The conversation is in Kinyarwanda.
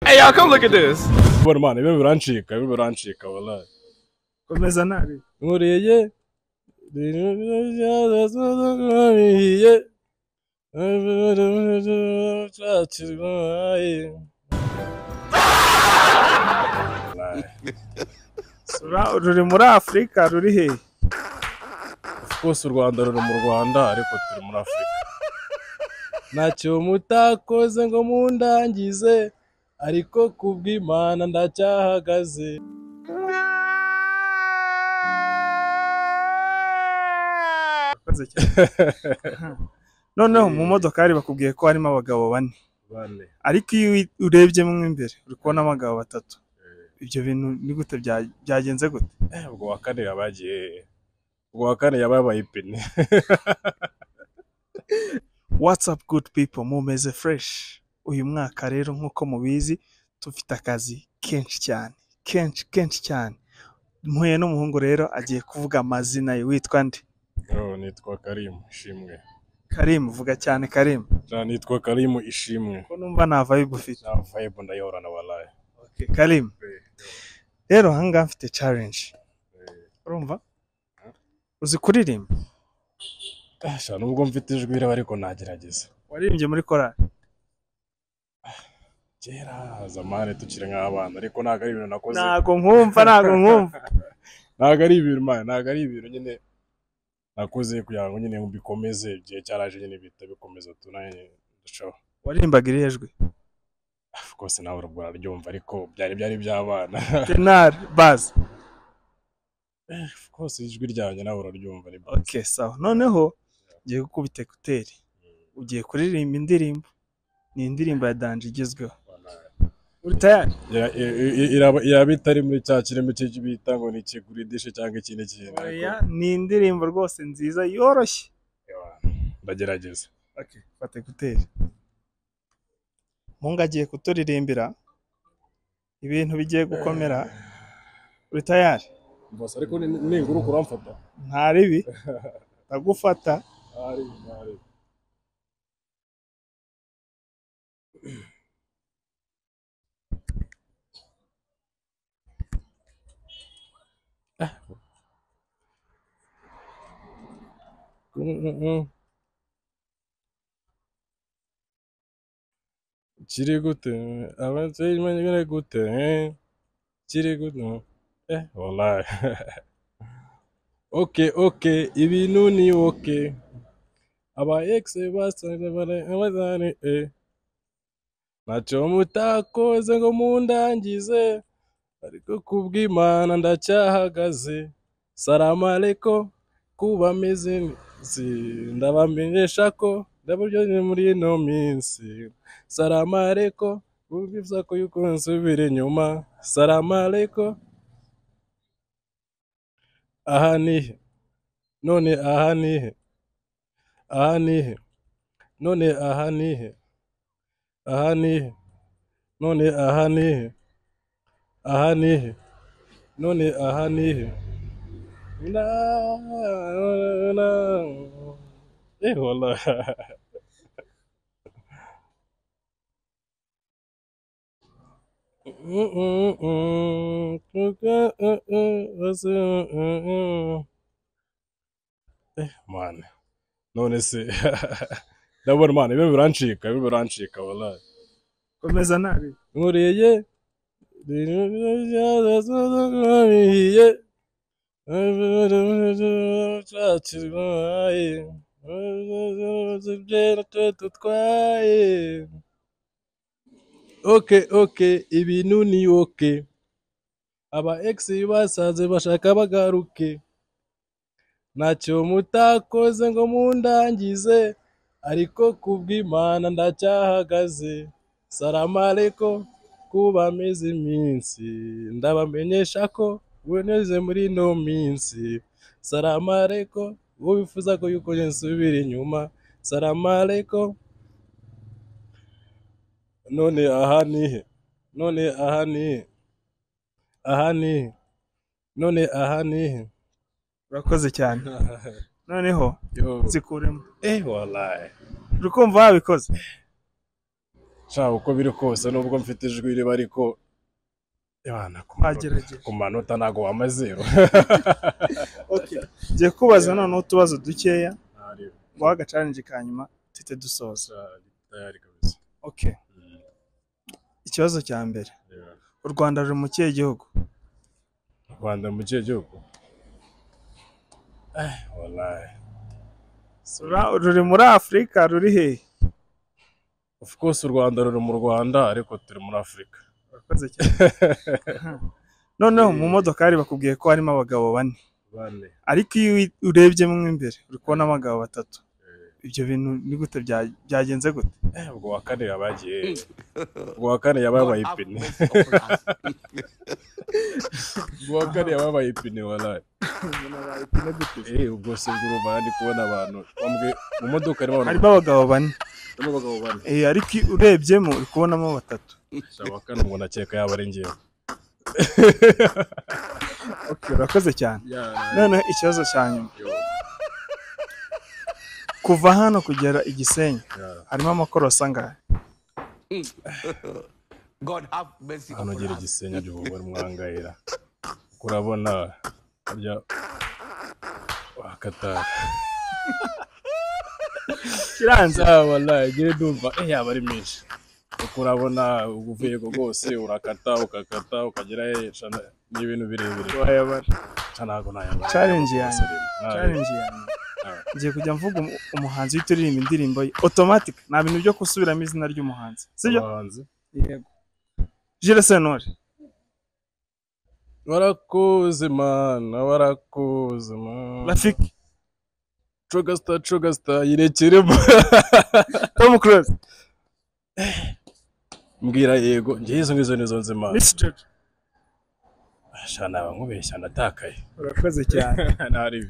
Hey, y'all, come look at this. Bora mano, ibi birancika wallahi. Komeza nabi. Nkuriye Ruri muri Afrika ruri he? Rwose u Rwanda ruri mu Rwanda ariko turi muri Afrika. Ntacyo mutakoze ngo mundangize ariko kubw'Imana ndacyahagaze. Noneho mu modokari bakubwiye ko harimo abagabo bane, ariko iyo urebyemo imbere uri kubona abagabo batatu. Ibyo bintu ni gute byagenze gute? Ubwo wa kane yabagiye, ubwo wa kane yabaye ipine. What's up good people, mumeze fresh? Uyu mwaka rero nk'uko mubizi tufite akazi kenshi cyane. Mpuye n'umuhungu rero agiye kuvuga amazina ye. Witwa nde? Nitwa Karim Ishimwe. Karim, vuga cyane Karim. Nitwa Karim Ishimwe. Ko numva nta vibe ufite. Nta vibe ndayihorana wallahi. Okay, Karim. Rero hanga mfite challenge. Urumva? Uzi kuririmba? Nubwo mfite ijwi rero ariko nagerageza. Waririmbye muri korali? Kera zamane tukiri nk'abana ariko ntago ari ibintu nakoze. Ntago nkumva. Ntago ari ibintu man, ntago ari ibintu nyine nakoze kugira ngo nyine mbikomeze, igihe cyaraje nyine bita bikomeza tunanye ndushaho. Waririmbaga irihe jwi? Of course nawe uraryumva ariko byari by'abana. Tenor, bass. Of course ijwi ryanjye nawe uraryumva ni. Okay, sawa. Noneho ugiye gukubita ekuteri. Ugiye kuririmba indirimbo. Ni indirimbo ya Danje igezweho. Uri tayari? Iraba itari muri cya kirimo cyo bita ngo ni kiguridishe cyangwa ikindi kintu. Oya, ni indirimbo rwose nziza yoroshye. Ndagerageza. Okay, fata ekuteri. Mungu agiye kuturirimbira. Ibintu bigiye gukomera. Uri tayari? Boss ariko ni nguru kuramfata. Ntaribi. Ndagufata. Ari. Kiri gute abavyeyi manyere gute kiri gute wallahi. Okay ibintu ni okay aba ex basanze abazane ntacyo mutakoze ngo mundangize ariko kubw'Imana ndacyahagaze. Salamu alaikum kuba meze ndabamenyesha ko ndaburyo muri ino minsi. Salamu alaikum ubivuza ko yuko nsubira inyuma. Salamu alaikum aha nihe none aha nihe none aha nihe none aha nihe none aha nihe wallahi. Man none se ndabona man ibi birancika wallahi. Komeza nabi. Nkuriye Okay ibintu ni okay aba ex basaze bashaka bagaruke. Ntacyo mutakoze ngo mundangize ariko kubw'Imana ndacyahagaze. Salamu alaikum kuba meze iminsi ndabamenyesha ko uboneze muri ino minsi. Salamu alaikum ubifuza ko yuko nsubira inyuma. Salamu alaikum none aha nihe none aha nihe. Urakoze cyane. Noneho zikuremo. Wallahi. Uri kumva wabikoze? Sha uko biri kose nubwo mfite ijwi riba ariko Yana twagerageje. ku manota ntago wamazero. Okay. Ngiye kubaza noneho utubazo dukeya Ari ngo agacarinje kanyuma tute dusoza. tayari kabisa. Okay. Ikibazo cya mbere. U Rwanda ruri mu kihe gihugu? Rwanda mu kihe gihugu? Wallahi. Ruri muri Afurika ruri hehe? Of course u Rwanda ruri mu Rwanda ariko turi muri Afurika. Urakoze cyane. Noneho mu modokari bakubwiye ko harimo abagabo 4. Ariko iyo urebye mo imbere uri kubona abagabo 3. Ibyo bintu ni gute byagenze gute? Ubwo wa kane yabagiye. Ubwo wa kane yababaye ipine. Ubwo wa kane yababaye ipine wallahi. Ubwo se nguruma ndi kubona abantu bamwe mu modoka harimo abagabo 4. Ariko urebyemo uri kubonamo 3. Wa kane ngo nakeka yaba ari ngewe. Okay, urakoze cyane. None ikibazo cyanyuma. Kuva hano kugera Igisenyi harimo amakorosi angahe? God have mercy hano gira Igisenyi by'ubwo mwangahira. Kurabona arya wakata. Kiranze wallahi gire ndumva yaba ari menshi. Kurabona uvuye rwose urakata ukakata ukagera ni ibintu birebire. Wayabara. Canago nayabara. Challenge yanjye. Ngiye kujya mvuga umuhanzi wituririmba indirimbo ye automatic nta bintu byo kusubiramo izina ry'umuhanzi. Sibyo? Umuhanzi. Yego. Jules Sentore. Warakoze mana warakoze mana. Rafiki. Chogasta yirekeremo. Tom Cruise. Mbwira yego ngiye izo nizo nzima. Miss George. Shana nkubeshya ndatakaye. Urakoze cyane. Nari